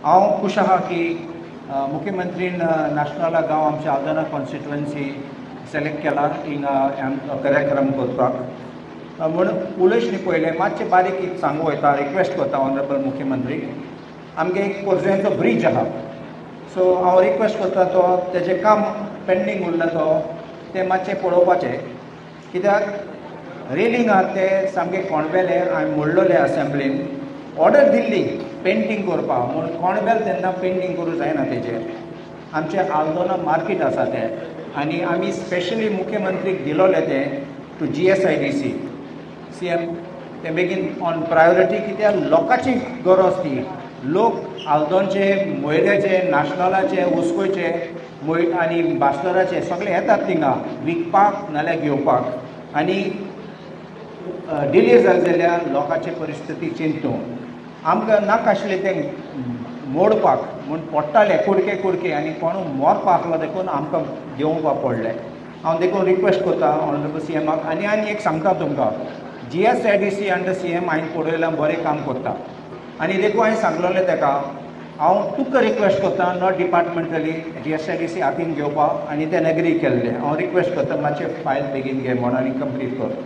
हांव खूश आहा की मुख्यमंत्रीन नॅशनला गांव आमच्या आल्दोना कॉन्स्टिट्युएन्सी सिलेक्ट केला हिंगा कार्यक्रम करपाक म्हणून उलयशे पयले मातशें बारीक एक सांगू वयता रिक्वेस्ट करता ऑनरेबल मुख्यमंत्री आमगे एक कोरजेंचो ब्रिज आहा सो हांव रिक्वेस्ट करता तो तेजें काम पेंडींग उरला तो तें मातशें पळोवपाचें कित्याक रेलिंग आहा ते सामके कोणबेले हांवें मोडलोले असेंब्लीन ऑर्डर दिल्ली पेंटींग करपाक म्हूण कोणबेल तेन्ना पेंटींग करूं जायना तेजेर आमचे आल्दोना मार्केट आसा ते आनी आमी स्पेशली मुख्यमंत्रीक दिलोले ते टू GSIDC CM ते बेगीन ऑन प्रायोरिटी कित्याक लोकांची गरज ती लोक आल्दोनचे मोयऱ्याचे नाशनलाचे उसकोयचे आनी बास्टराचे सगळे येतात थिंगा विकपाक नाल्यार घेवपाक आनी डिले जाले जाल्यार लोकांची परिस्थिती चिंतून आमकां नाका आशिल्लें तें मोडपाक म्हूण पडटाले कुडके आनी कोण मरपा आसलो देखून आमकां घेवपाक पडलें हांव देखून रिक्वेस्ट करता ऑनरेबल CMाक आनी एक सांगता तुमकां GSIDC अंडर CM हांवें पळयलां बरें काम करता आनी देखून हांवें सांगलोलें ताका हांव तुका रिक्वेस्ट करता नॉट डिपार्टमेंटली GSIDC हातीन घेवपाक आनी तें एग्री केल्लें हांव रिक्वेस्ट करता मातशें फायल बेगीन घे म्हण आनी कंप्लीट कर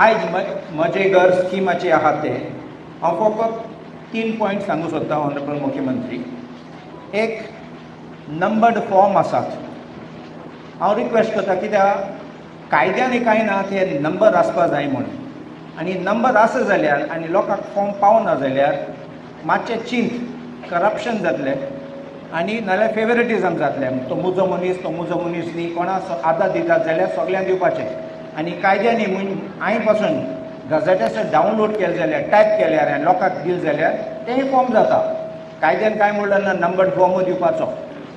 आयज म्हजें घर स्किमाचें आहा तें हांव फकत 3 पॉयंट सांगूं सोदता ऑनरेबल मुख्यमंत्री एक नंबर्ड फॉर्म आसात हांव रिक्वेस्ट करता कित्याक कायद्यान कांय ना ते नंबर आसपा जाय म्हणून आनी नंबर आसा जाल्यार आनी लोकांक फॉर्म पावना जाल्यार मातशें चिंत करप्शन जातलें आनी नाल्यार फेवरेटिजम जातलें तो म्हजो मनीस न्ही कोणाक आदार दितात जाल्यार सगळ्यांक दिवपाचें आनी कायद्यांनी हांवें पासून गजाटेचेर डावनलोड केलें जाल्यार टायप केल्यार आनी लोकांक दिल जाल्यार तें फॉर्म जाता कायद्यान कांय म्हणलें ना नंबर्ड फॉर्म दिवपाचो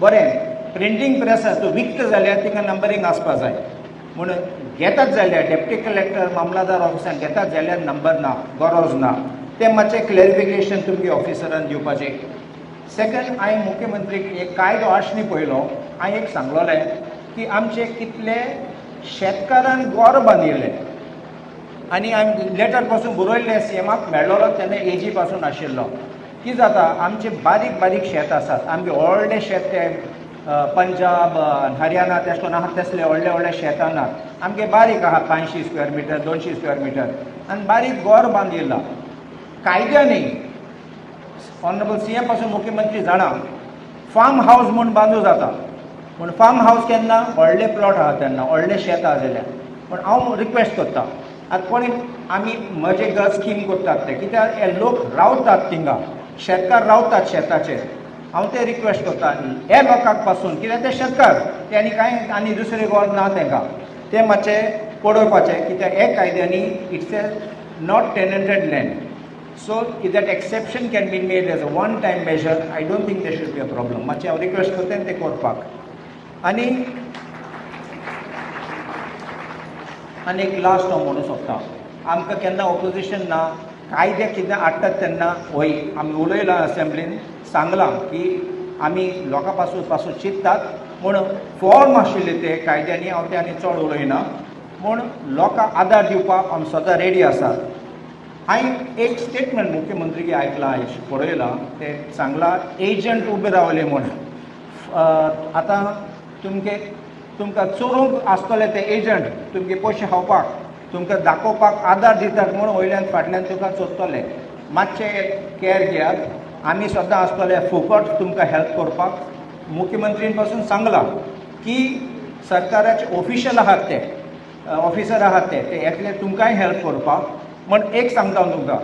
बरें प्रिंटींग प्रेस तूं विकता जाल्यार तिका नंबरींग आसपा जाय म्हणून घेतात जाल्यार डेप्युटी कलेक्टर मामलादार ऑफिसान घेतात जाल्यार नंबर ना गरज ना तें मातशें क्लॅरिफिकेशन तुमगे ऑफिसरान दिवपाचें सेकंड हांवें मुख्यमंत्रीक एक कायदो आसनी पयलो हांवें एक सांगलोलें की आमचे कितले शेतकारान गोर बांदिल्ले आनी हांवें लेटर पासून बरयल्लें CMाक मेळ्ळो तेन्ना एजी पासून आशिल्लो कितें जाता आमचे बारीक शेत आसात आमगे व्हडले शेत ते पंजाब हरियाणा तेश कोन आहात तसले व्हडले शेतां नात आमगे बारीक आहा 500 स्क्वेअर मिटर 200 स्क्वेअर मिटर आनी बारीक गोर बांदिल्ला कायद्यानी ऑनरेबल CM पासून मुख्यमंत्री जाणा फार्म हावस म्हूण बांदूं जाता पूण फार्म हावस केन्ना व्हडले प्लॉट आहा तेन्ना व्हडले शेत आहा जाल्यार पूण हांव रिक्वेस्ट करता आतां कोणी आमी म्हजे घर स्कीम करतात ते कित्याक हे लोक रावतात थिंगा शेतकार रावतात शेताचेर हांव ते रिक्वेस्ट करता हे लोकांक पासून कित्याक ते शेतकार ते आनी कांय आनी दुसरे गोर ना तांकां ते मातशें पळोवपाचें कित्याक हे कायद्यांनी it's a not tenanted land so that exception can be made as a one time measure I don't think they should be a problem मातशें हांव रिक्वेस्ट करता ते करपाक आनी एक लास्ट हांव म्हणूं सोदतां आमकां केन्ना ऑपोजिशन ना कायदे कितें हाडटात तेन्ना वय आमी उलयलां असेंब्लीन सांगलां की आमी लोकां पासून चिंततात म्हूण फॉर्म आशिल्ले ते कायद्यांनी हांव ते आनी चड उलयना म्हूण लोकांक आदार दिवपाक आमी सदां रेडी आसात हांवें एक स्टेटमेंट मुख्यमंत्री आयकलां पळयलां ते सांगलां एजंट उबे रावले म्हूण आतां तुमकां चोरूंक आसतले ते एजंट तुमगे पयशे खावपाक तुमकां दाखोवपाक आदार दितात म्हूण वयल्यान फाटल्यान तुका चोरतले मातशें कॅर घेयात आमी सद्दां आसतले फुकट तुमकां हेल्प करपाक मुख्यमंत्रीन पासून सांगलां की सरकाराचे ऑफिशियल आहात ते ऑफिसर आहात ते येतले तुमकांय हेल्प करपाक म्हण एक सांगता तुमकां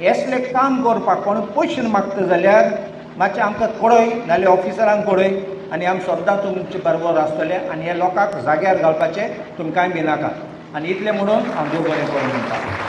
हेसले काम करपाक कोण पयशे मागता जाल्यार मातशें आमकां कळय नाल्यार ऑफिसरांक कळय आनी आमी सद्दां तुमचे बरोबर आसतले आनी हे लोकांक जाग्यार घालपाचें तुमकांय भिनाकात आनी इतलें म्हणून हांव देव बरें करूं म्हणटा